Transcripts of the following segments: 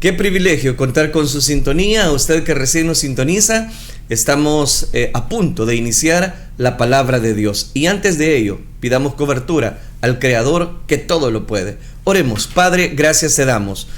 Qué privilegio contar con su sintonía. A usted que recién nos sintoniza, estamos a punto de iniciar la palabra de Dios. Y antes de ello, pidamos cobertura al Creador que todo lo puede. Oremos. Padre, gracias te damos,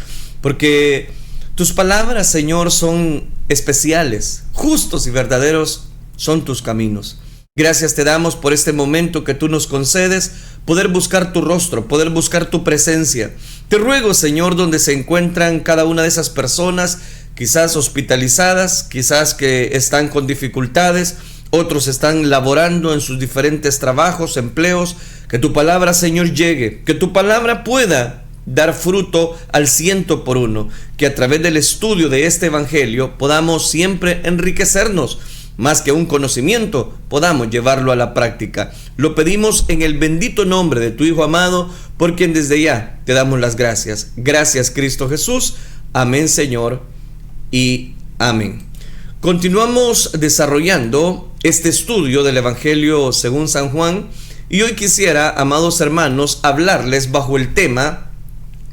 porque tus palabras, Señor, son especiales, justos y verdaderos son tus caminos. Gracias te damos por este momento que tú nos concedes, poder buscar tu rostro, poder buscar tu presencia. Te ruego, Señor, donde se encuentran cada una de esas personas, quizás hospitalizadas, quizás que están con dificultades, otros están laborando en sus diferentes trabajos, empleos, que tu palabra, Señor, llegue, que tu palabra pueda dar fruto al 100%, que a través del estudio de este evangelio podamos siempre enriquecernos. Más que un conocimiento, podamos llevarlo a la práctica. Lo pedimos en el bendito nombre de tu Hijo amado, por quien desde ya te damos las gracias. Gracias, Cristo Jesús. Amén, Señor, y amén. Continuamos desarrollando este estudio del Evangelio según San Juan, y hoy quisiera, amados hermanos, hablarles bajo el tema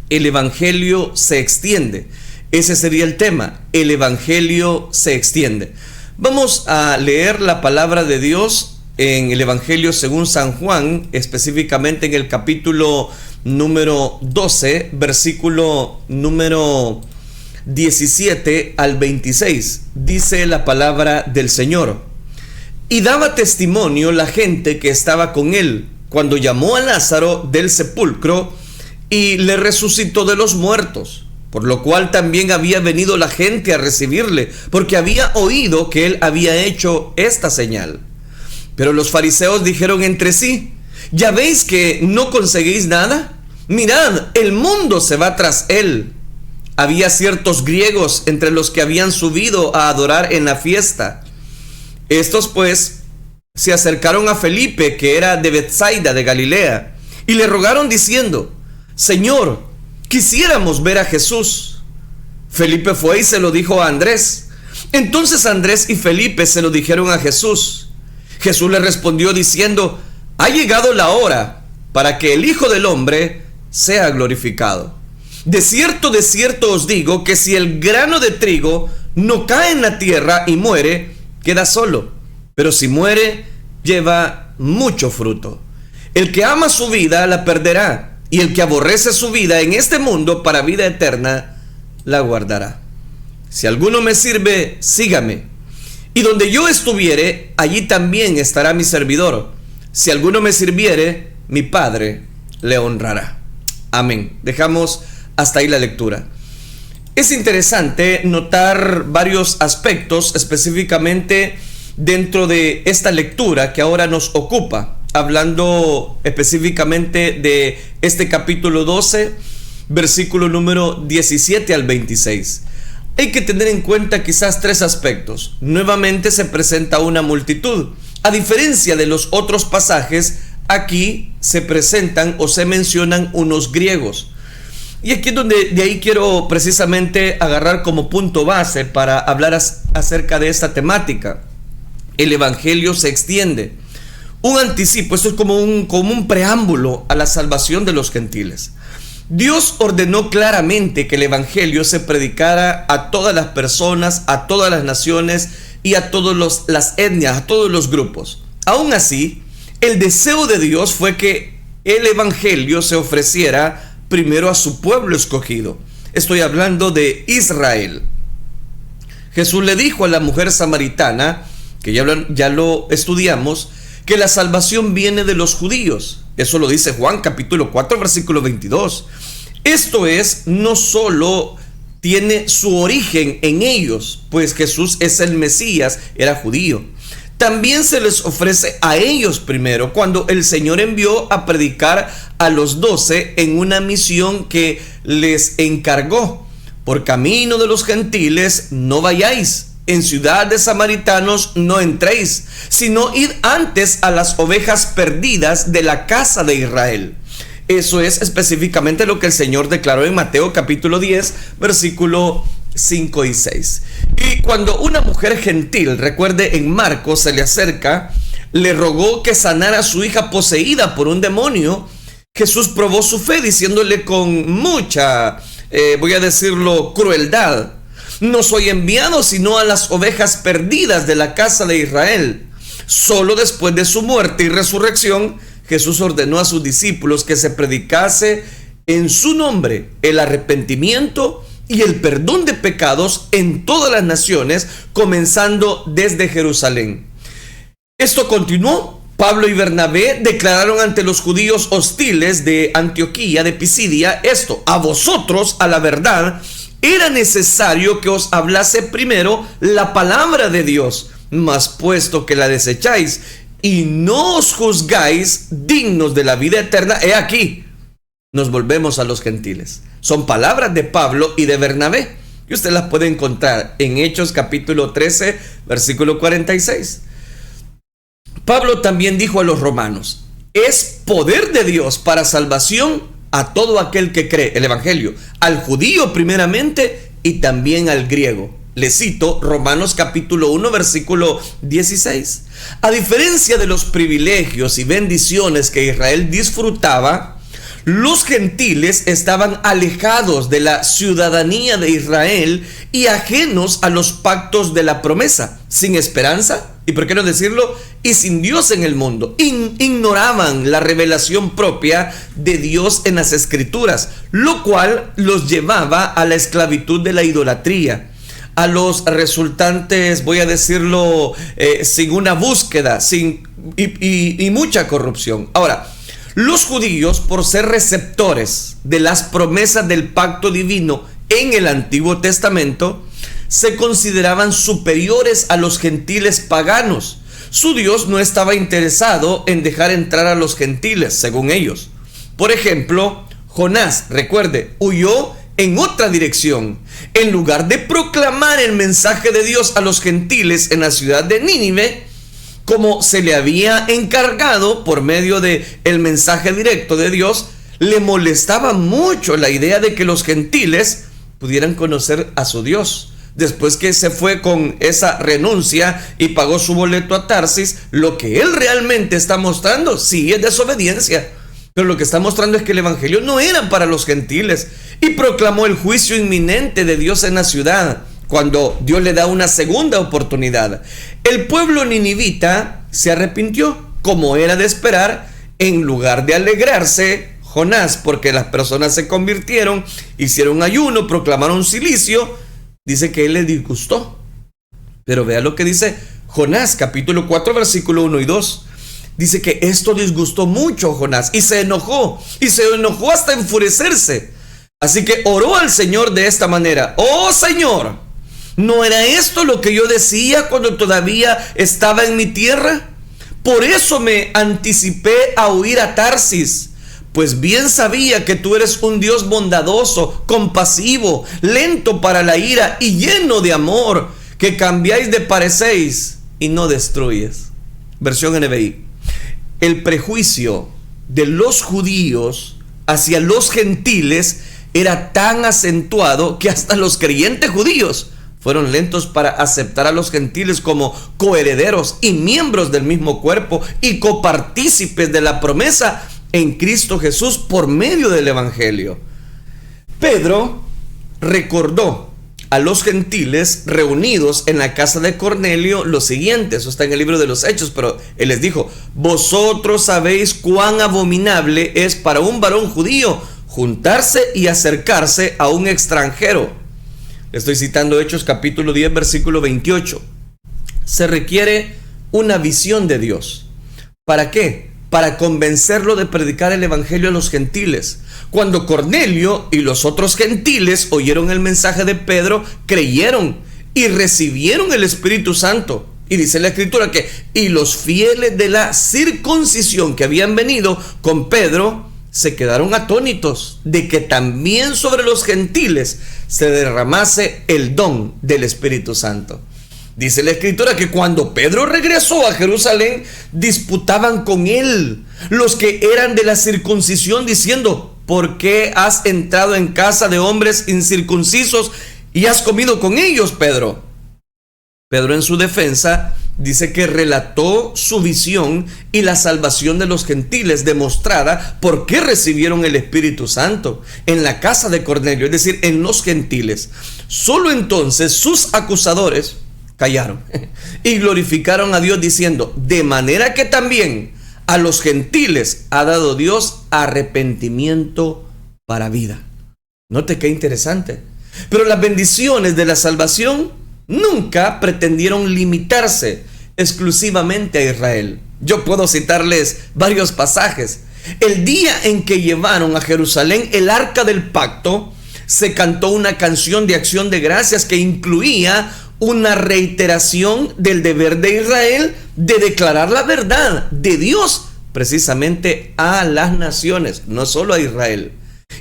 El Evangelio se extiende. Ese sería el tema, el Evangelio se extiende. Vamos a leer la palabra de Dios en el Evangelio según San Juan, específicamente en el capítulo número 12, versículo número 17 al 26. Dice la palabra del Señor: y daba testimonio la gente que estaba con él, cuando llamó a Lázaro del sepulcro y le resucitó de los muertos. Por lo cual también había venido la gente a recibirle, porque había oído que él había hecho esta señal. Pero los fariseos dijeron entre sí: ¿ya veis que no conseguís nada? Mirad, el mundo se va tras él. Había ciertos griegos entre los que habían subido a adorar en la fiesta. Estos pues se acercaron a Felipe, que era de Betsaida de Galilea, y le rogaron diciendo: Señor, quisiéramos ver a Jesús. Felipe fue y se lo dijo a Andrés. Entonces Andrés y Felipe se lo dijeron a Jesús. Jesús le respondió diciendo: ha llegado la hora para que el Hijo del Hombre sea glorificado. De cierto os digo que si el grano de trigo no cae en la tierra y muere, queda solo, pero si muere, lleva mucho fruto. El que ama su vida la perderá, y el que aborrece su vida en este mundo para vida eterna, la guardará. Si alguno me sirve, sígame. Y donde yo estuviere, allí también estará mi servidor. Si alguno me sirviere, mi Padre le honrará. Amén. Dejamos hasta ahí la lectura. Es interesante notar varios aspectos, específicamente dentro de esta lectura que ahora nos ocupa, hablando específicamente de este capítulo 12, versículo número 17 al 26. Hay que tener en cuenta quizás tres aspectos. Nuevamente se presenta una multitud. A diferencia de los otros pasajes, aquí se presentan o se mencionan unos griegos. Y aquí es donde de ahí quiero precisamente agarrar como punto base para hablar acerca de esta temática. El Evangelio se extiende. Un anticipo, esto es como un preámbulo a la salvación de los gentiles. Dios ordenó claramente que el Evangelio se predicara a todas las personas, a todas las naciones y a todas las etnias, a todos los grupos. Aún así, el deseo de Dios fue que el Evangelio se ofreciera primero a su pueblo escogido. Estoy hablando de Israel. Jesús le dijo a la mujer samaritana, que ya lo estudiamos, que la salvación viene de los judíos. Eso lo dice Juan capítulo 4 versículo 22. Esto es, no solo tiene su origen en ellos, pues Jesús es el Mesías, era judío. También se les ofrece a ellos primero, cuando el Señor envió a predicar a los 12 en una misión que les encargó. Por camino de los gentiles no vayáis, en ciudad de samaritanos no entréis, sino id antes a las ovejas perdidas de la casa de Israel. Eso es específicamente lo que el Señor declaró en Mateo capítulo 10, versículo 5 y 6. Y cuando una mujer gentil, recuerde en Marcos, se le acerca, le rogó que sanara a su hija poseída por un demonio, Jesús probó su fe diciéndole con mucha voy a decirlo, crueldad. No soy enviado sino a las ovejas perdidas de la casa de Israel. Solo después de su muerte y resurrección, Jesús ordenó a sus discípulos que se predicase en su nombre el arrepentimiento y el perdón de pecados en todas las naciones, comenzando desde Jerusalén. Esto continuó. Pablo y Bernabé declararon ante los judíos hostiles de Antioquía, de Pisidia, esto: a vosotros, a la verdad, era necesario que os hablase primero la palabra de Dios, mas puesto que la desecháis y no os juzgáis dignos de la vida eterna, he aquí, nos volvemos a los gentiles. Son palabras de Pablo y de Bernabé, y usted las puede encontrar en Hechos capítulo 13, versículo 46. Pablo también dijo a los romanos: es poder de Dios para salvación a todo aquel que cree, el evangelio, al judío primeramente y también al griego. Le cito Romanos capítulo 1, versículo 16. A diferencia de los privilegios y bendiciones que Israel disfrutaba, los gentiles estaban alejados de la ciudadanía de Israel y ajenos a los pactos de la promesa, sin esperanza, y por qué no decirlo, y sin Dios en el mundo. Ignoraban la revelación propia de Dios en las Escrituras, lo cual los llevaba a la esclavitud de la idolatría, a los resultantes, voy a decirlo, sin una búsqueda, y mucha corrupción. Ahora, los judíos, por ser receptores de las promesas del pacto divino en el Antiguo Testamento, se consideraban superiores a los gentiles paganos. Su Dios no estaba interesado en dejar entrar a los gentiles, según ellos. Por ejemplo, Jonás, recuerde, huyó en otra dirección. En lugar de proclamar el mensaje de Dios a los gentiles en la ciudad de Nínive, como se le había encargado por medio de el mensaje directo de Dios, le molestaba mucho la idea de que los gentiles pudieran conocer a su Dios. Después que se fue con esa renuncia y pagó su boleto a Tarsis, lo que él realmente está mostrando sí es desobediencia, pero lo que está mostrando es que el evangelio no era para los gentiles, y proclamó el juicio inminente de Dios en la ciudad cuando Dios le da una segunda oportunidad. El pueblo ninivita se arrepintió, como era de esperar. En lugar de alegrarse, Jonás, porque las personas se convirtieron, hicieron ayuno, proclamaron silicio, dice que él le disgustó. Pero vea lo que dice Jonás capítulo 4 versículo 1 y 2. Dice que esto disgustó mucho a Jonás y se enojó hasta enfurecerse. Así que oró al Señor de esta manera: oh Señor, ¿no era esto lo que yo decía cuando todavía estaba en mi tierra? Por eso me anticipé a huir a Tarsis, pues bien sabía que tú eres un Dios bondadoso, compasivo, lento para la ira y lleno de amor, que cambiáis de parecéis y no destruyes. Versión NBI. El prejuicio de los judíos hacia los gentiles era tan acentuado que hasta los creyentes judíos fueron lentos para aceptar a los gentiles como coherederos y miembros del mismo cuerpo y copartícipes de la promesa en Cristo Jesús por medio del evangelio. Pedro recordó a los gentiles reunidos en la casa de Cornelio lo siguiente. Eso está en el libro de los Hechos, pero él les dijo: vosotros sabéis cuán abominable es para un varón judío juntarse y acercarse a un extranjero. Estoy citando Hechos capítulo 10 versículo 28. Se requiere una visión de Dios. ¿Para qué? Para convencerlo de predicar el evangelio a los gentiles. Cuando Cornelio y los otros gentiles oyeron el mensaje de Pedro, creyeron y recibieron el Espíritu Santo. Y dice la Escritura que y los fieles de la circuncisión que habían venido con Pedro se quedaron atónitos de que también sobre los gentiles se derramase el don del Espíritu Santo. Dice la Escritura que cuando Pedro regresó a Jerusalén, disputaban con él los que eran de la circuncisión, diciendo: ¿por qué has entrado en casa de hombres incircuncisos y has comido con ellos, Pedro? Pedro, en su defensa, dice que relató su visión y la salvación de los gentiles, demostrada por qué recibieron el Espíritu Santo en la casa de Cornelio, es decir, en los gentiles. Solo entonces sus acusadores callaron y glorificaron a Dios diciendo: de manera que también a los gentiles ha dado Dios arrepentimiento para vida. Note qué interesante. Pero las bendiciones de la salvación nunca pretendieron limitarse exclusivamente a Israel. Yo puedo citarles varios pasajes. El día en que llevaron a Jerusalén el arca del pacto, se cantó una canción de acción de gracias que incluía una reiteración del deber de Israel de declarar la verdad de Dios precisamente a las naciones, no solo a Israel.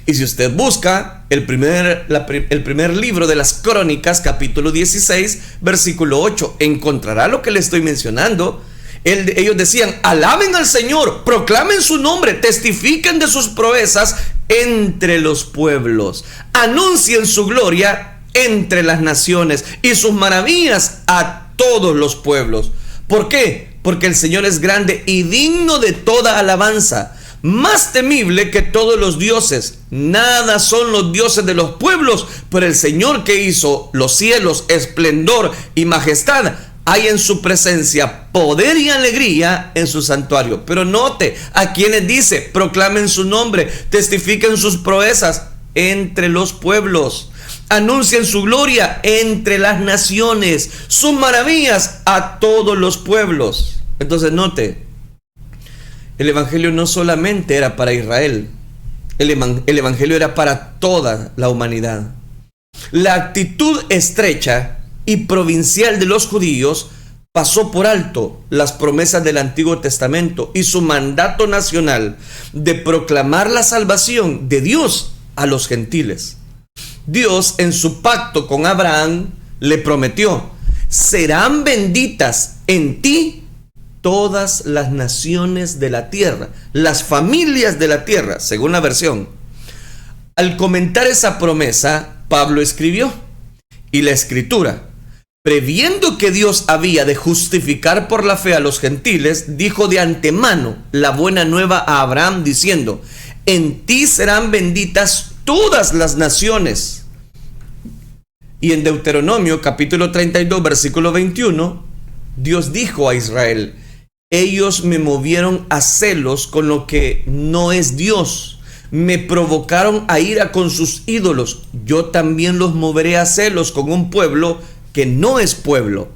Y si usted busca el primer libro de las Crónicas, capítulo 16, versículo 8, encontrará lo que le estoy mencionando. Ellos decían: alaben al Señor, proclamen su nombre, testifiquen de sus proezas entre los pueblos, anuncien su gloria entre las naciones y sus maravillas a todos los pueblos. ¿Por qué? Porque el Señor es grande y digno de toda alabanza, más temible que todos los dioses. Nada son los dioses de los pueblos, pero el Señor que hizo los cielos, esplendor y majestad, hay en su presencia poder y alegría en su santuario. Pero note a quienes dice: proclamen su nombre, testifiquen sus proezas entre los pueblos, anuncien su gloria entre las naciones, sus maravillas a todos los pueblos. Entonces note, el evangelio no solamente era para Israel, el evangelio era para toda la humanidad. La actitud estrecha y provincial de los judíos pasó por alto las promesas del Antiguo Testamento y su mandato nacional de proclamar la salvación de Dios a los gentiles. Dios, en su pacto con Abraham, le prometió: serán benditas en ti todas las naciones de la tierra, las familias de la tierra, según la versión. Al comentar esa promesa, Pablo escribió: y la Escritura, previendo que Dios había de justificar por la fe a los gentiles, dijo de antemano la buena nueva a Abraham, diciendo: en ti serán benditas todas las naciones. Y en Deuteronomio capítulo 32 versículo 21, Dios dijo a Israel: ellos me movieron a celos con lo que no es Dios, me provocaron a ira con sus ídolos, yo también los moveré a celos con un pueblo que no es pueblo,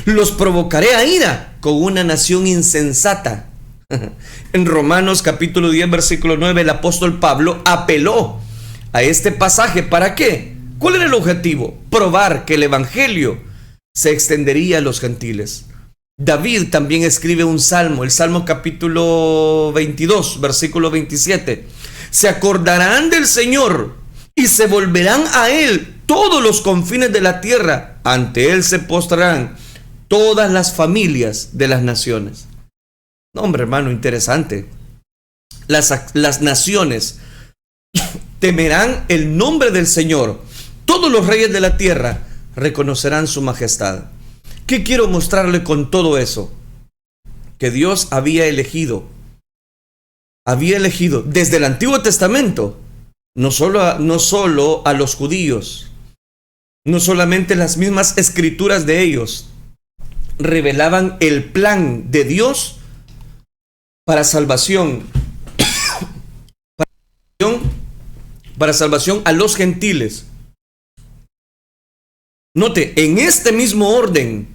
los provocaré a ira con una nación insensata. En Romanos capítulo 10 versículo 9, el apóstol Pablo apeló a este pasaje. ¿Para qué? ¿Cuál era el objetivo? Probar que el evangelio se extendería a los gentiles. David también escribe un salmo, el Salmo capítulo 22, versículo 27. Se acordarán del Señor y se volverán a Él todos los confines de la tierra. Ante Él se postrarán todas las familias de las naciones. No, hombre, hermano, interesante. Las naciones temerán el nombre del Señor. Todos los reyes de la tierra reconocerán su majestad. ¿Qué quiero mostrarle con todo eso? Que Dios había elegido desde el Antiguo Testamento, no solo a los judíos, no solamente las mismas escrituras de ellos revelaban el plan de Dios para salvación, para salvación a los gentiles. Note, en este mismo orden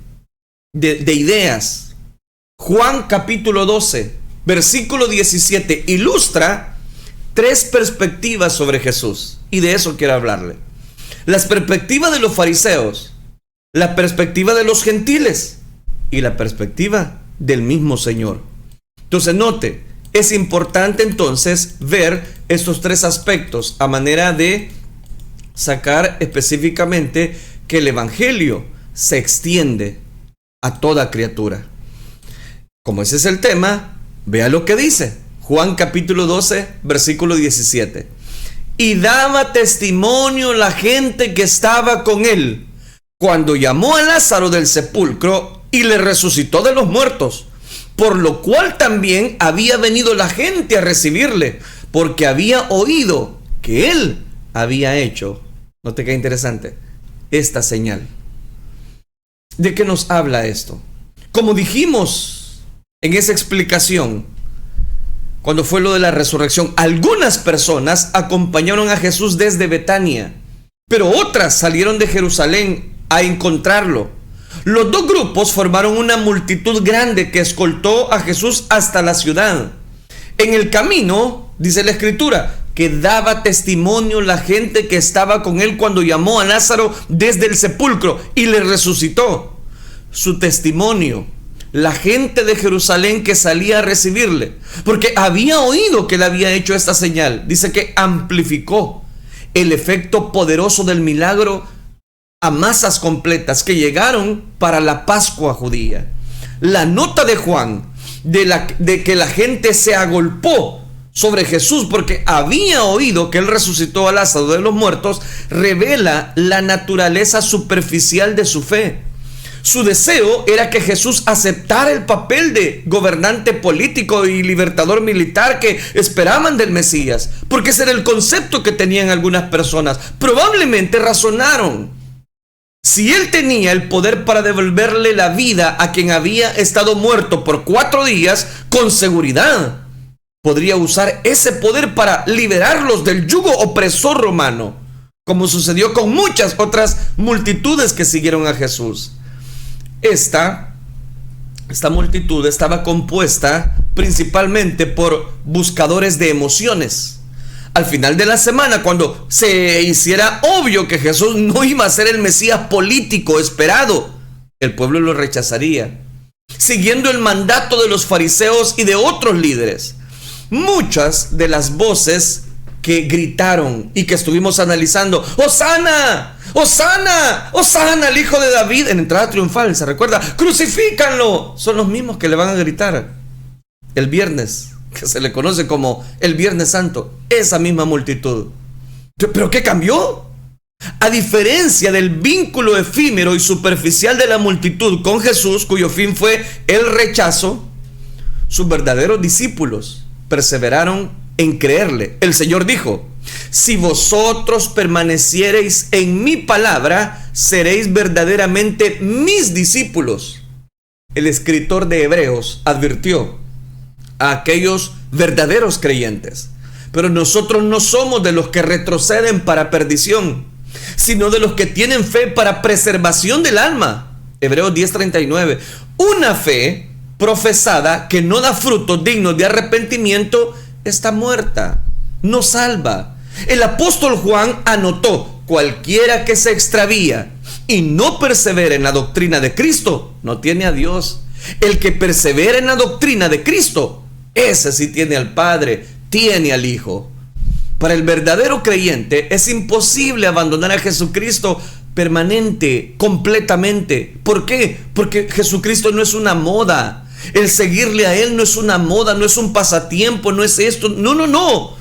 de ideas, Juan capítulo 12, versículo 17, ilustra tres perspectivas sobre Jesús, y de eso quiero hablarle. La perspectiva de los fariseos, la perspectiva de los gentiles y la perspectiva del mismo Señor. Entonces note, es importante entonces ver estos tres aspectos a manera de sacar específicamente que el evangelio se extiende a toda criatura. Como ese es el tema, vea lo que dice Juan capítulo 12 versículo 17. Y daba testimonio la gente que estaba con él cuando llamó a Lázaro del sepulcro y le resucitó de los muertos, por lo cual también había venido la gente a recibirle, porque había oído que él había hecho, note qué interesante, esta señal. ¿De qué nos habla esto? Como dijimos en esa explicación, cuando fue lo de la resurrección, algunas personas acompañaron a Jesús desde Betania, pero otras salieron de Jerusalén a encontrarlo. Los dos grupos formaron una multitud grande que escoltó a Jesús hasta la ciudad. En el camino, dice la Escritura, que daba testimonio la gente que estaba con él cuando llamó a Lázaro desde el sepulcro y le resucitó. Su testimonio, la gente de Jerusalén que salía a recibirle, porque había oído que él había hecho esta señal, dice que amplificó el efecto poderoso del milagro a masas completas que llegaron para la Pascua judía. La nota de Juan de que la gente se agolpó sobre Jesús porque había oído que él resucitó a Lázaro de los muertos, revela la naturaleza superficial de su fe. Su deseo era que Jesús aceptara el papel de gobernante político y libertador militar que esperaban del Mesías, porque ese era el concepto que tenían algunas personas. Probablemente razonaron: si él tenía el poder para devolverle la vida a quien había estado muerto por 4 días, con seguridad podría usar ese poder para liberarlos del yugo opresor romano, como sucedió con muchas otras multitudes que siguieron a Jesús. Esta multitud estaba compuesta principalmente por buscadores de emociones. Al final de la semana, cuando se hiciera obvio que Jesús no iba a ser el Mesías político esperado, el pueblo lo rechazaría, siguiendo el mandato de los fariseos y de otros líderes. Muchas de las voces que gritaron y que estuvimos analizando: ¡Hosana! ¡Hosana! ¡Hosana al Hijo de David! En entrada triunfal, ¿se recuerda? ¡Crucifícanlo! Son los mismos que le van a gritar el viernes, que se le conoce como el Viernes Santo. Esa misma multitud. ¿Pero qué cambió? A diferencia del vínculo efímero y superficial de la multitud con Jesús, cuyo fin fue el rechazo, sus verdaderos discípulos perseveraron en creerle. El Señor dijo: si vosotros permaneciereis en mi palabra, seréis verdaderamente mis discípulos. El escritor de Hebreos advirtió a aquellos verdaderos creyentes: pero nosotros no somos de los que retroceden para perdición, sino de los que tienen fe para preservación del alma. Hebreos 10:39. Una fe profesada que no da frutos dignos de arrepentimiento está muerta, no salva. El apóstol Juan anotó: cualquiera que se extravía y no persevera en la doctrina de Cristo no tiene a Dios. El que persevera en la doctrina de Cristo, ese sí tiene al Padre, tiene al Hijo. Para el verdadero creyente es imposible abandonar a Jesucristo permanente, completamente. ¿Por qué? Porque Jesucristo no es una moda. El seguirle a Él no es una moda, no es un pasatiempo, no es esto. No.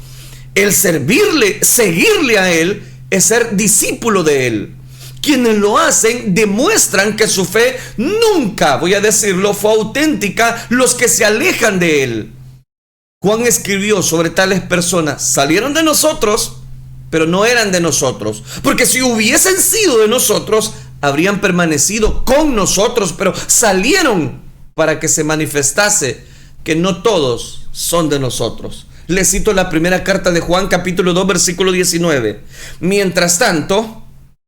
El seguirle a Él es ser discípulo de Él. Quienes lo hacen demuestran que su fe nunca, voy a decirlo, fue auténtica. Los que se alejan de Él. Juan escribió sobre tales personas: salieron de nosotros, pero no eran de nosotros. Porque si hubiesen sido de nosotros, habrían permanecido con nosotros, pero salieron para que se manifestase que no todos son de nosotros. Le cito la primera carta de Juan, capítulo 2, versículo 19. Mientras tanto,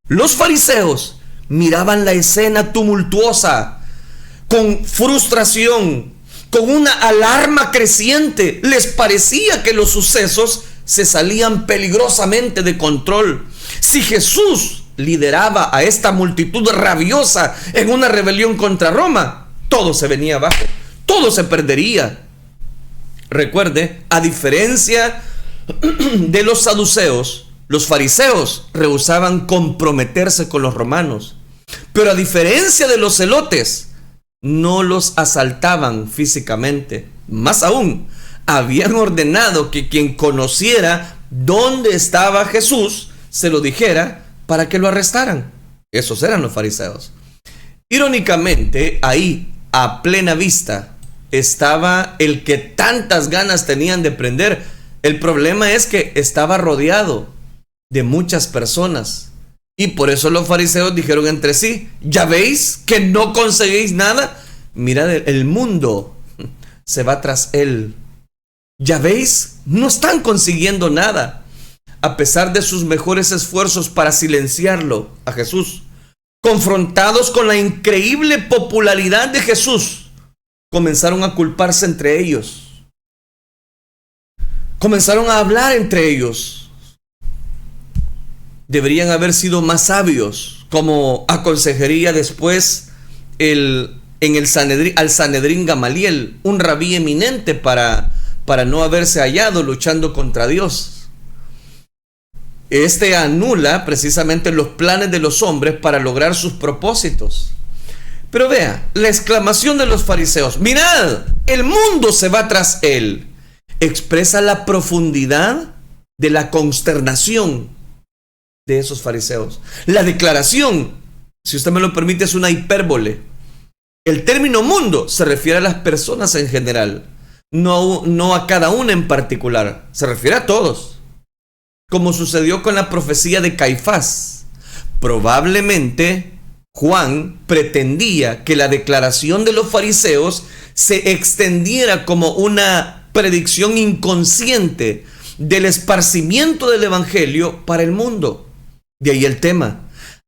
los fariseos miraban la escena tumultuosa con frustración, con una alarma creciente. Les parecía que los sucesos se salían peligrosamente de control. Si Jesús lideraba a esta multitud rabiosa en una rebelión contra Roma, todo se venía abajo, todo se perdería. Recuerde, a diferencia de los saduceos, los fariseos rehusaban comprometerse con los romanos. Pero a diferencia de los celotes, no los asaltaban físicamente. Más aún, habían ordenado que quien conociera dónde estaba Jesús se lo dijera para que lo arrestaran. Esos eran los fariseos. Irónicamente, ahí, a plena vista, estaba el que tantas ganas tenían de prender. El problema es que estaba rodeado de muchas personas. Y por eso los fariseos dijeron entre sí: ¿ya veis que no conseguís nada? Mirad, el mundo se va tras él. ¿Ya veis? No están consiguiendo nada. A pesar de sus mejores esfuerzos para silenciarlo a Jesús, confrontados con la increíble popularidad de Jesús, comenzaron a culparse entre ellos. Comenzaron a hablar entre ellos. Deberían haber sido más sabios, como aconsejaría después al Sanedrín Gamaliel, un rabí eminente para no haberse hallado luchando contra Dios. Este anula precisamente los planes de los hombres para lograr sus propósitos. Pero vea, la exclamación de los fariseos: mirad, el mundo se va tras él, expresa la profundidad de la consternación de esos fariseos. La declaración, si usted me lo permite, es una hipérbole. El término mundo se refiere a las personas en general, no a cada una en particular, se refiere a todos. Como sucedió con la profecía de Caifás. Probablemente Juan pretendía que la declaración de los fariseos se extendiera como una predicción inconsciente del esparcimiento del evangelio para el mundo. De ahí el tema.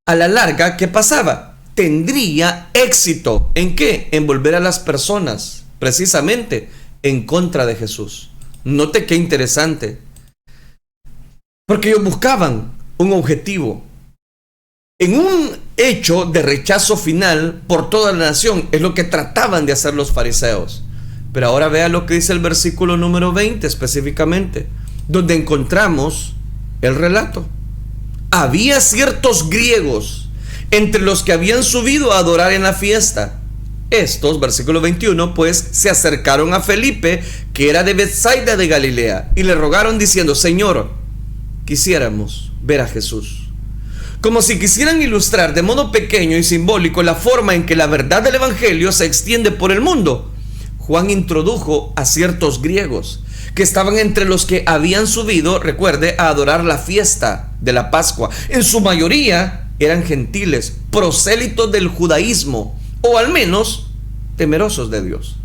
A la larga, ¿qué pasaba? Tendría éxito. ¿En qué? En volver a las personas, precisamente, en contra de Jesús. Note qué interesante. Porque ellos buscaban un objetivo. En un hecho de rechazo final por toda la nación, es lo que trataban de hacer los fariseos. Pero ahora vea lo que dice el versículo número 20 específicamente, donde encontramos el relato. Había ciertos griegos entre los que habían subido a adorar en la fiesta. Estos, versículo 21, pues se acercaron a Felipe, que era de Betsaida de Galilea, y le rogaron diciendo: Señor, quisiéramos ver a Jesús. Como si quisieran ilustrar de modo pequeño y simbólico la forma en que la verdad del evangelio se extiende por el mundo, Juan introdujo a ciertos griegos que estaban entre los que habían subido, recuerde, a adorar la fiesta de la Pascua. En su mayoría eran gentiles, prosélitos del judaísmo, o al menos temerosos de Dios.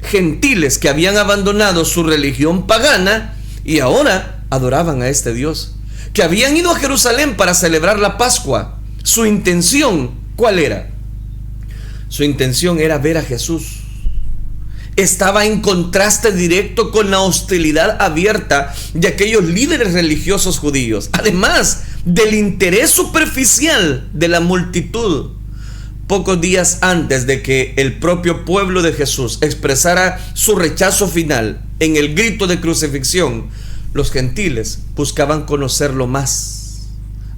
Gentiles que habían abandonado su religión pagana y ahora adoraban a este Dios, que habían ido a Jerusalén para celebrar la Pascua. Su intención, ¿cuál era? Su intención era ver a Jesús. Estaba en contraste directo con la hostilidad abierta de aquellos líderes religiosos judíos, además del interés superficial de la multitud. Pocos días antes de que el propio pueblo de Jesús expresara su rechazo final en el grito de crucifixión, los gentiles buscaban conocerlo más.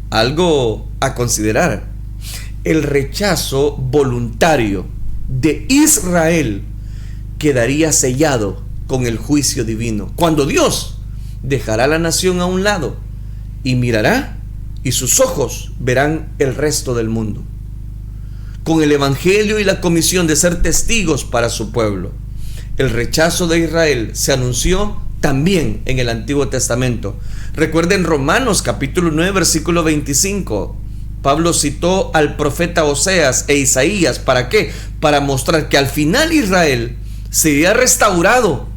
Algo a considerar: el rechazo voluntario de Israel quedaría sellado con el juicio divino, cuando Dios dejará la nación a un lado y mirará, y sus ojos verán el resto del mundo, con el evangelio y la comisión de ser testigos para su pueblo. El rechazo de Israel se anunció también en el Antiguo Testamento. Recuerden Romanos capítulo 9 versículo 25. Pablo citó al profeta Oseas e Isaías. ¿Para qué? Para mostrar que al final Israel sería restaurado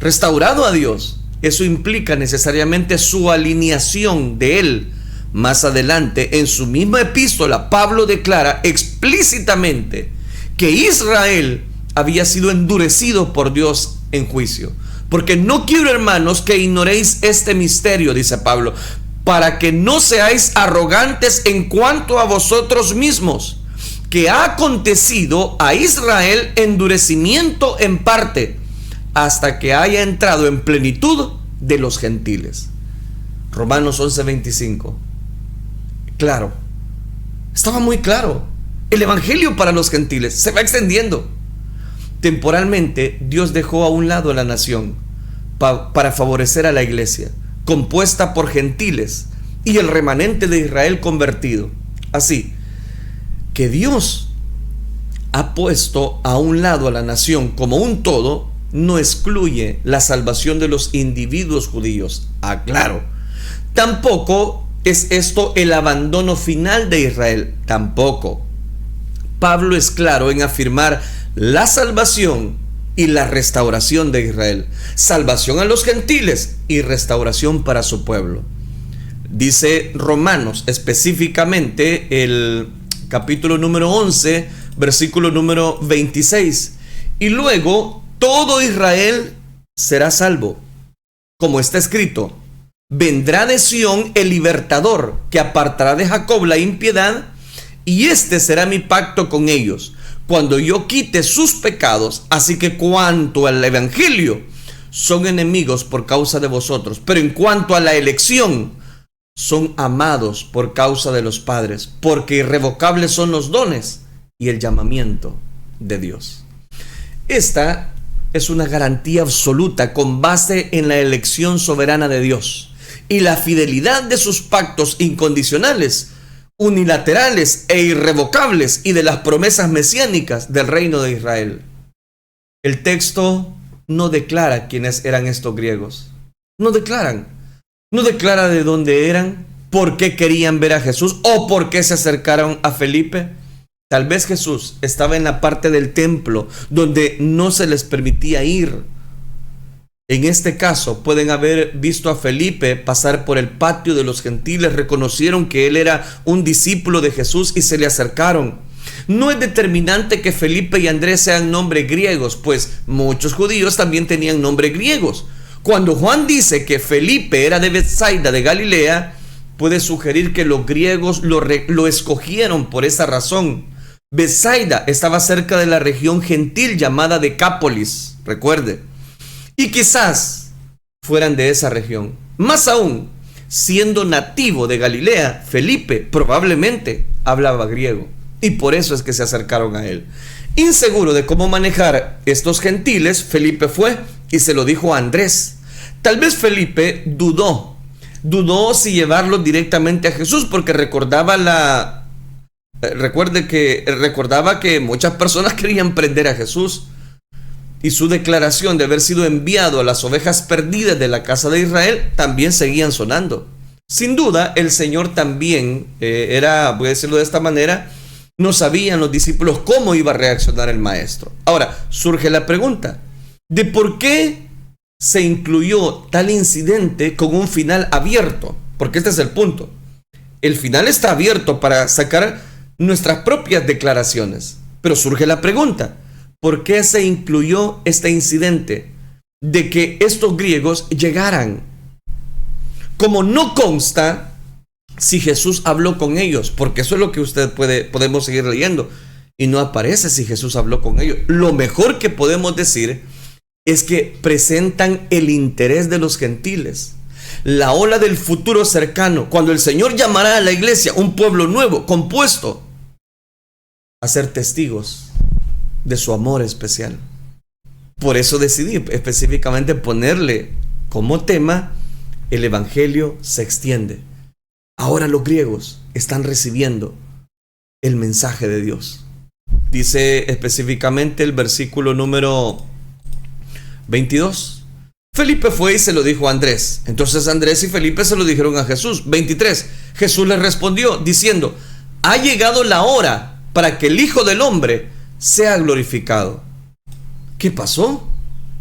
a Dios. Eso implica necesariamente su alineación de él. Más adelante, en su misma epístola, Pablo declara explícitamente que Israel había sido endurecido por Dios en juicio. Porque no quiero, hermanos, que ignoréis este misterio, dice Pablo, para que no seáis arrogantes en cuanto a vosotros mismos, que ha acontecido a Israel endurecimiento en parte, hasta que haya entrado en plenitud de los gentiles. Romanos 11:25. Claro, estaba muy claro. El evangelio para los gentiles se va extendiendo. Temporalmente, Dios dejó a un lado a la nación para favorecer a la iglesia, compuesta por gentiles y el remanente de Israel convertido. Así que Dios ha puesto a un lado a la nación como un todo, no excluye la salvación de los individuos judíos. Aclaro. Tampoco es esto el abandono final de Israel. Tampoco. Pablo es claro en afirmar la salvación y la restauración de Israel. Salvación a los gentiles y restauración para su pueblo. Dice Romanos, específicamente el capítulo número 11, versículo número 26. Y luego todo Israel será salvo. Como está escrito, vendrá de Sión el libertador, que apartará de Jacob la impiedad, y este será mi pacto con ellos, cuando yo quite sus pecados. Así que cuanto al evangelio, son enemigos por causa de vosotros, pero en cuanto a la elección, son amados por causa de los padres, porque irrevocables son los dones y el llamamiento de Dios. Esta es una garantía absoluta con base en la elección soberana de Dios y la fidelidad de sus pactos incondicionales, unilaterales e irrevocables, y de las promesas mesiánicas del reino de Israel. El texto no declara quiénes eran estos griegos. No declara de dónde eran, por qué querían ver a Jesús o por qué se acercaron a Felipe. Tal vez Jesús estaba en la parte del templo donde no se les permitía ir. En este caso, pueden haber visto a Felipe pasar por el patio de los gentiles, reconocieron que él era un discípulo de Jesús y se le acercaron. No es determinante que Felipe y Andrés sean nombres griegos, pues muchos judíos también tenían nombres griegos. Cuando Juan dice que Felipe era de Betsaida de Galilea, puede sugerir que los griegos lo escogieron por esa razón. Betsaida estaba cerca de la región gentil llamada Decápolis, recuerde, y quizás fueran de esa región. Más aún, siendo nativo de Galilea, Felipe probablemente hablaba griego, y por eso es que se acercaron a él. Inseguro de cómo manejar estos gentiles, Felipe fue y se lo dijo a Andrés. Tal vez Felipe dudó si llevarlo directamente a Jesús, porque recordaba que muchas personas querían prender a Jesús, y su declaración de haber sido enviado a las ovejas perdidas de la casa de Israel también seguían sonando. Sin duda, el Señor también voy a decirlo de esta manera, no sabían los discípulos cómo iba a reaccionar el maestro. Ahora, surge la pregunta de por qué se incluyó tal incidente con un final abierto, porque este es el punto. El final está abierto para sacar nuestras propias declaraciones, pero surge la pregunta, ¿por qué se incluyó este incidente de que estos griegos llegaran? Como no consta si Jesús habló con ellos, porque eso es lo que podemos seguir leyendo, y no aparece si Jesús habló con ellos. Lo mejor que podemos decir es que presentan el interés de los gentiles, la ola del futuro cercano, cuando el Señor llamará a la iglesia un pueblo nuevo, compuesto, a ser testigos de su amor especial. Por eso decidí específicamente ponerle como tema: el evangelio se extiende. Ahora los griegos están recibiendo el mensaje de Dios. Dice específicamente el versículo número 22. Felipe fue y se lo dijo a Andrés. Entonces Andrés y Felipe se lo dijeron a Jesús. 23. Jesús les respondió diciendo: ha llegado la hora para que el Hijo del Hombre sea glorificado. ¿Qué pasó?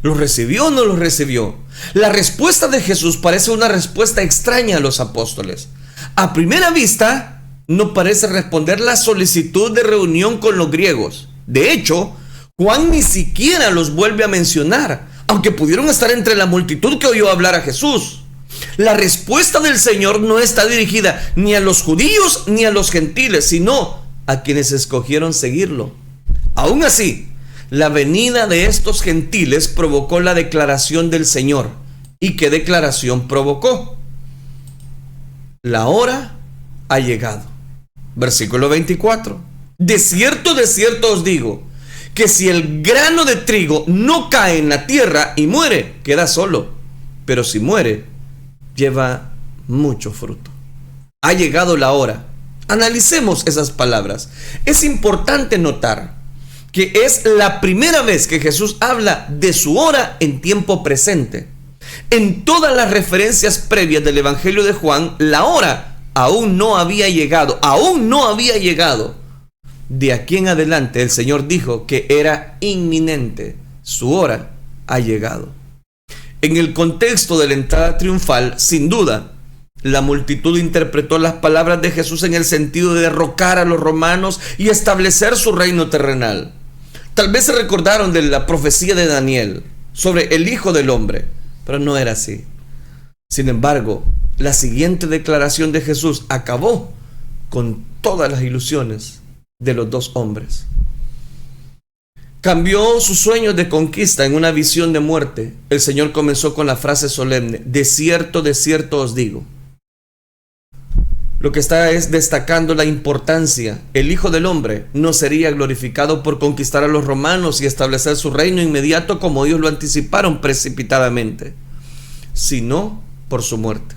¿Lo recibió o no lo recibió? La respuesta de Jesús parece una respuesta extraña a los apóstoles. A primera vista, no parece responder la solicitud de reunión con los griegos. De hecho, Juan ni siquiera los vuelve a mencionar, aunque pudieron estar entre la multitud que oyó hablar a Jesús. La respuesta del Señor no está dirigida ni a los judíos ni a los gentiles, sino a quienes escogieron seguirlo. Aún así, la venida de estos gentiles provocó la declaración del Señor. ¿Y qué declaración provocó? La hora ha llegado. Versículo 24. De cierto os digo, que si el grano de trigo no cae en la tierra y muere, queda solo. Pero si muere, lleva mucho fruto. Ha llegado la hora. Analicemos esas palabras. Es importante notar que es la primera vez que Jesús habla de su hora en tiempo presente. En todas las referencias previas del Evangelio de Juan, la hora aún no había llegado, De aquí en adelante el Señor dijo que era inminente, su hora ha llegado. En el contexto de la entrada triunfal, sin duda, la multitud interpretó las palabras de Jesús en el sentido de derrocar a los romanos y establecer su reino terrenal. Tal vez se recordaron de la profecía de Daniel sobre el Hijo del Hombre, pero no era así. Sin embargo, la siguiente declaración de Jesús acabó con todas las ilusiones de los dos hombres. Cambió sus sueños de conquista en una visión de muerte. El Señor comenzó con la frase solemne: de cierto os digo. Lo que está es destacando la importancia. El Hijo del Hombre no sería glorificado por conquistar a los romanos y establecer su reino inmediato como ellos lo anticiparon precipitadamente, sino por su muerte.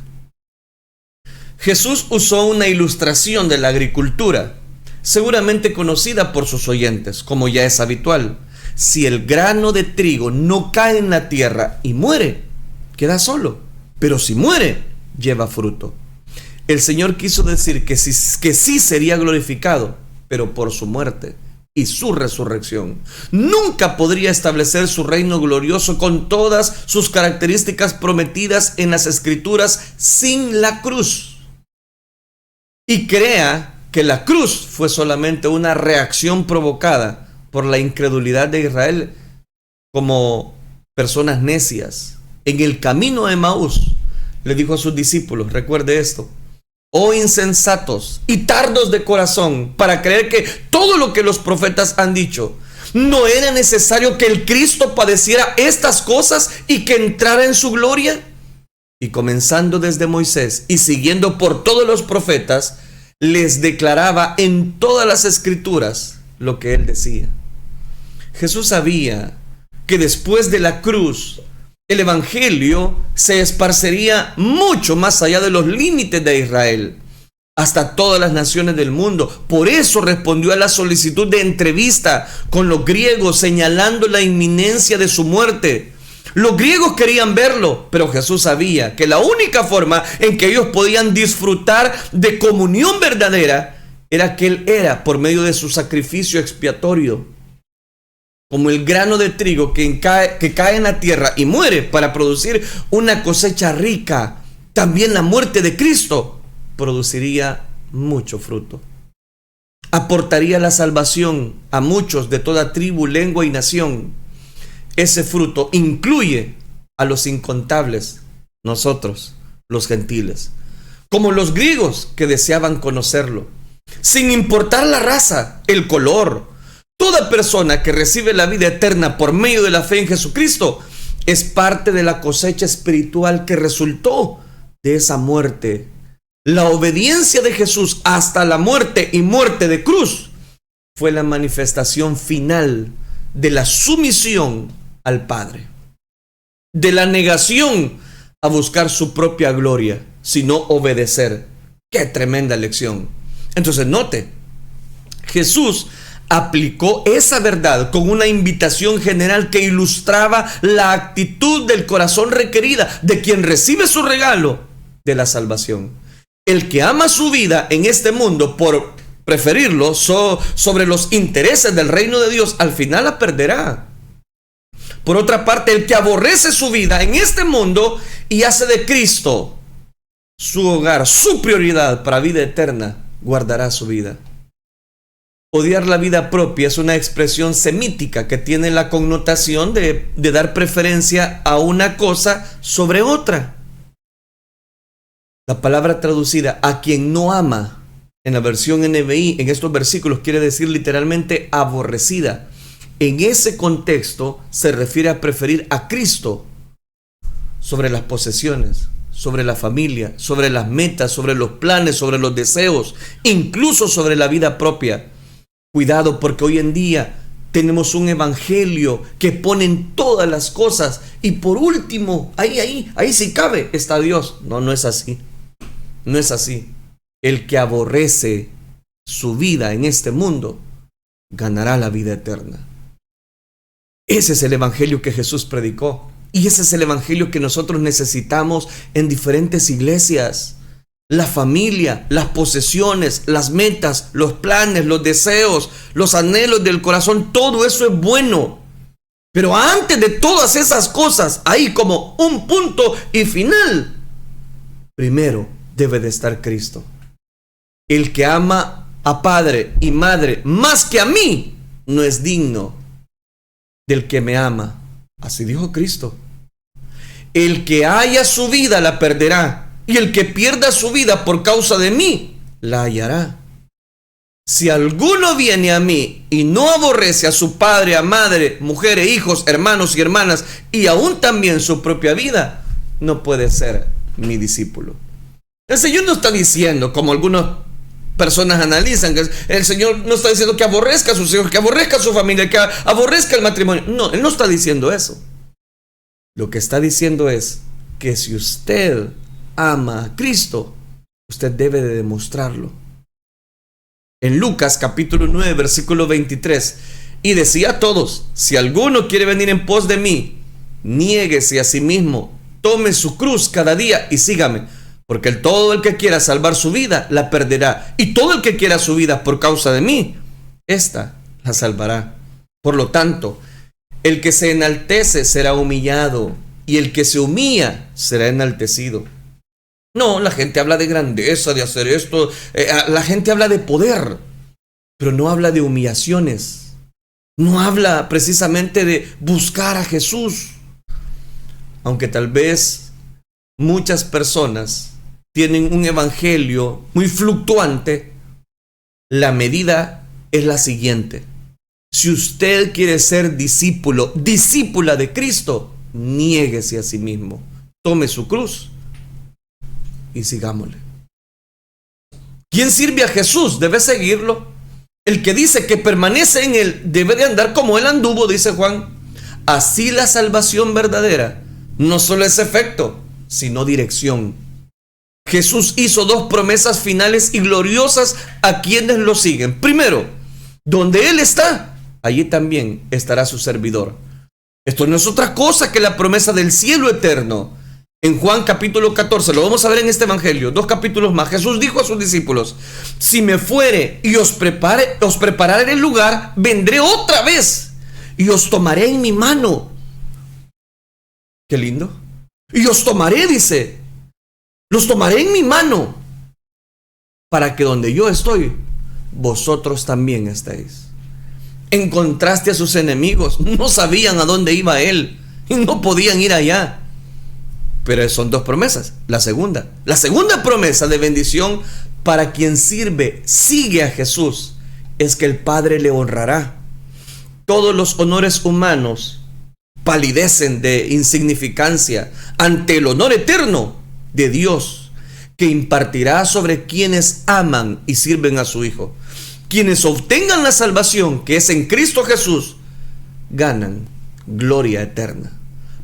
Jesús usó una ilustración de la agricultura, seguramente conocida por sus oyentes, como ya es habitual. Si el grano de trigo no cae en la tierra y muere, queda solo, pero si muere, lleva fruto. El Señor quiso decir que sí sería glorificado, pero por su muerte y su resurrección. Nunca podría establecer su reino glorioso con todas sus características prometidas en las Escrituras sin la cruz. Y crea que la cruz fue solamente una reacción provocada por la incredulidad de Israel como personas necias. En el camino a Emaús le dijo a sus discípulos, recuerde esto: oh insensatos y tardos de corazón para creer que todo lo que los profetas han dicho. ¿No era necesario que el Cristo padeciera estas cosas y que entrara en su gloria? Y comenzando desde Moisés y siguiendo por todos los profetas, les declaraba en todas las Escrituras lo que él decía. Jesús sabía que después de la cruz, el Evangelio se esparcería mucho más allá de los límites de Israel, hasta todas las naciones del mundo. Por eso respondió a la solicitud de entrevista con los griegos, señalando la inminencia de su muerte. Los griegos querían verlo, pero Jesús sabía que la única forma en que ellos podían disfrutar de comunión verdadera era que Él era por medio de su sacrificio expiatorio. Como el grano de trigo que cae en la tierra y muere para producir una cosecha rica, también la muerte de Cristo produciría mucho fruto. Aportaría la salvación a muchos de toda tribu, lengua y nación. Ese fruto incluye a los incontables, nosotros, los gentiles, como los griegos que deseaban conocerlo, sin importar la raza, el color. Toda persona que recibe la vida eterna por medio de la fe en Jesucristo es parte de la cosecha espiritual que resultó de esa muerte. La obediencia de Jesús hasta la muerte y muerte de cruz fue la manifestación final de la sumisión al Padre, de la negación a buscar su propia gloria, sino obedecer. ¡Qué tremenda lección! Entonces note, Jesús aplicó esa verdad con una invitación general que ilustraba la actitud del corazón requerida de quien recibe su regalo de la salvación. El que ama su vida en este mundo por preferirlo sobre los intereses del reino de Dios, al final la perderá. Por otra parte, el que aborrece su vida en este mundo y hace de Cristo su hogar, su prioridad para vida eterna, guardará su vida. Odiar la vida propia es una expresión semítica que tiene la connotación de dar preferencia a una cosa sobre otra. La palabra traducida a quien no ama en la versión NBI en estos versículos quiere decir literalmente aborrecida. En ese contexto se refiere a preferir a Cristo sobre las posesiones, sobre la familia, sobre las metas, sobre los planes, sobre los deseos, incluso sobre la vida propia. Cuidado, porque hoy en día tenemos un evangelio que pone en todas las cosas y por último, ahí si cabe, está Dios. No, no es así. No es así. El que aborrece su vida en este mundo ganará la vida eterna. Ese es el evangelio que Jesús predicó. Y ese es el evangelio que nosotros necesitamos en diferentes iglesias. La familia, las posesiones, las metas, los planes, los deseos, los anhelos del corazón, todo eso es bueno. Pero antes de todas esas cosas, ahí como un punto y final, primero debe de estar Cristo. El que ama a padre y madre más que a mí, no es digno del que me ama. Así dijo Cristo. El que haya su vida la perderá, y el que pierda su vida por causa de mí, la hallará. Si alguno viene a mí y no aborrece a su padre, a madre, mujer e hijos, hermanos y hermanas, y aún también su propia vida, no puede ser mi discípulo. El Señor no está diciendo, como algunas personas analizan, que el Señor no está diciendo que aborrezca a sus hijos, que aborrezca a su familia, que aborrezca el matrimonio. No, Él no está diciendo eso. Lo que está diciendo es que si usted ama a Cristo, usted debe de demostrarlo. En Lucas capítulo 9 versículo 23, y decía a todos: si alguno quiere venir en pos de mí, niéguese a sí mismo, tome su cruz cada día y sígame. Porque todo el que quiera salvar su vida, la perderá. Y todo el que quiera su vida por causa de mí, esta la salvará. Por lo tanto, el que se enaltece será humillado, y el que se humilla será enaltecido. No, la gente habla de grandeza, de hacer esto. La gente habla de poder, pero no habla de humillaciones. No habla precisamente de buscar a Jesús. Aunque tal vez muchas personas tienen un evangelio muy fluctuante, la medida es la siguiente: si usted quiere ser discípulo, discípula de Cristo, niéguese a sí mismo, tome su cruz y sigámosle. ¿Quién sirve a Jesús? Debe seguirlo. El que dice que permanece en Él debe de andar como Él anduvo, dice Juan. Así la salvación verdadera no solo es efecto, sino dirección. Jesús hizo dos promesas finales y gloriosas a quienes lo siguen. Primero, donde Él está, allí también estará su servidor. Esto no es otra cosa que la promesa del cielo eterno. En Juan capítulo 14, lo vamos a ver en este evangelio, 2 capítulos más, Jesús dijo a sus discípulos: si me fuere y os prepararé el lugar, vendré otra vez y os tomaré en mi mano. Qué lindo. Y os tomaré, dice, los tomaré en mi mano, para que donde yo estoy, vosotros también estéis. En contraste a sus enemigos, no sabían a dónde iba Él y no podían ir allá. Pero son dos promesas. La segunda promesa de bendición para quien sigue a Jesús, es que el Padre le honrará. Todos los honores humanos palidecen de insignificancia ante el honor eterno de Dios, que impartirá sobre quienes aman y sirven a su Hijo. Quienes obtengan la salvación que es en Cristo Jesús, ganan gloria eterna.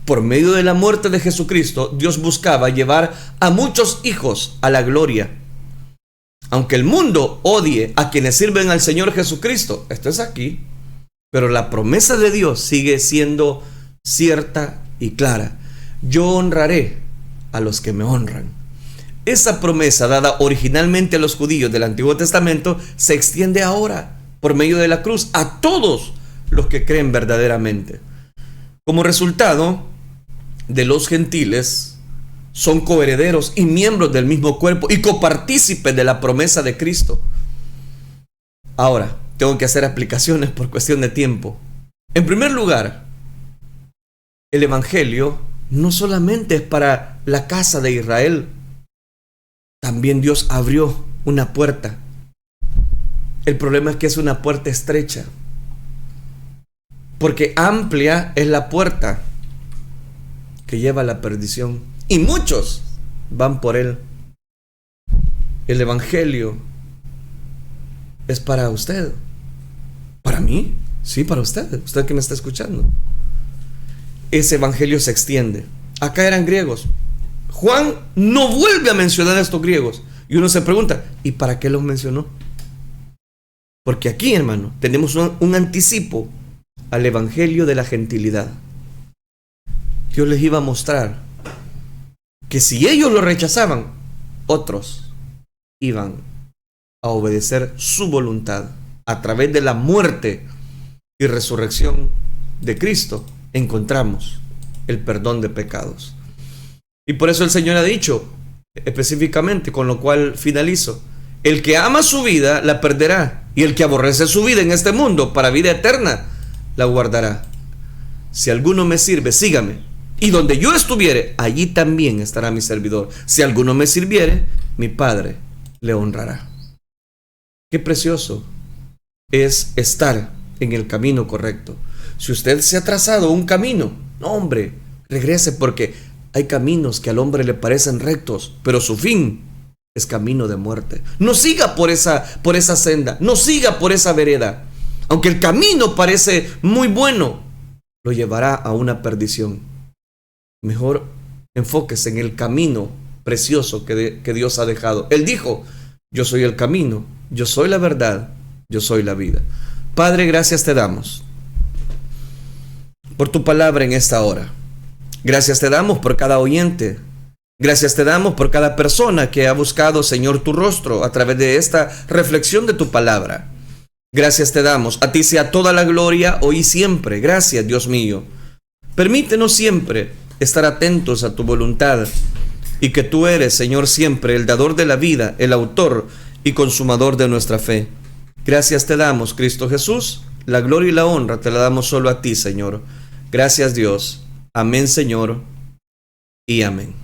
Por medio de la muerte de Jesucristo, Dios buscaba llevar a muchos hijos a la gloria. Aunque el mundo odie a quienes sirven al Señor Jesucristo, esto es aquí, pero la promesa de Dios sigue siendo cierta y clara: yo honraré a los que me honran. Esa promesa, dada originalmente a los judíos del Antiguo Testamento, se extiende ahora por medio de la cruz a todos los que creen verdaderamente. Como resultado, de los gentiles son coherederos y miembros del mismo cuerpo y copartícipes de la promesa de Cristo. Ahora, tengo que hacer aplicaciones por cuestión de tiempo. En primer lugar, el evangelio no solamente es para la casa de Israel, también Dios abrió una puerta. El problema es que es una puerta estrecha, porque amplia es la puerta que lleva a la perdición, y muchos van por él. El evangelio es para usted. ¿Para mí? Sí, para usted que me está escuchando. Ese evangelio se extiende. Acá eran griegos. Juan no vuelve a mencionar a estos griegos, y uno se pregunta: ¿y para qué los mencionó? Porque aquí, hermano, tenemos un anticipo al evangelio de la gentilidad. Dios les iba a mostrar que si ellos lo rechazaban, otros iban a obedecer su voluntad. A través de la muerte y resurrección de Cristo encontramos el perdón de pecados. Y por eso el Señor ha dicho específicamente, con lo cual finalizo: el que ama su vida la perderá, y el que aborrece su vida en este mundo para vida eterna la guardará. Si alguno me sirve, sígame, y donde yo estuviere, allí también estará mi servidor. Si alguno me sirviere, mi Padre le honrará. Qué precioso es estar en el camino correcto. Si usted se ha trazado un camino, no, hombre, regrese, porque hay caminos que al hombre le parecen rectos, pero su fin es camino de muerte. No siga por esa senda, no siga por esa vereda. Aunque el camino parece muy bueno, lo llevará a una perdición. Mejor enfóquese en el camino precioso que Dios ha dejado. Él dijo: yo soy el camino, yo soy la verdad, yo soy la vida. Padre, gracias te damos por tu palabra en esta hora. Gracias te damos por cada oyente. Gracias te damos por cada persona que ha buscado, Señor, tu rostro a través de esta reflexión de tu palabra. Gracias te damos. A ti sea toda la gloria hoy y siempre. Gracias, Dios mío. Permítenos siempre estar atentos a tu voluntad, y que tú eres, Señor, siempre el dador de la vida, el autor y consumador de nuestra fe. Gracias te damos, Cristo Jesús. La gloria y la honra te la damos solo a ti, Señor. Gracias, Dios. Amén, Señor, y amén.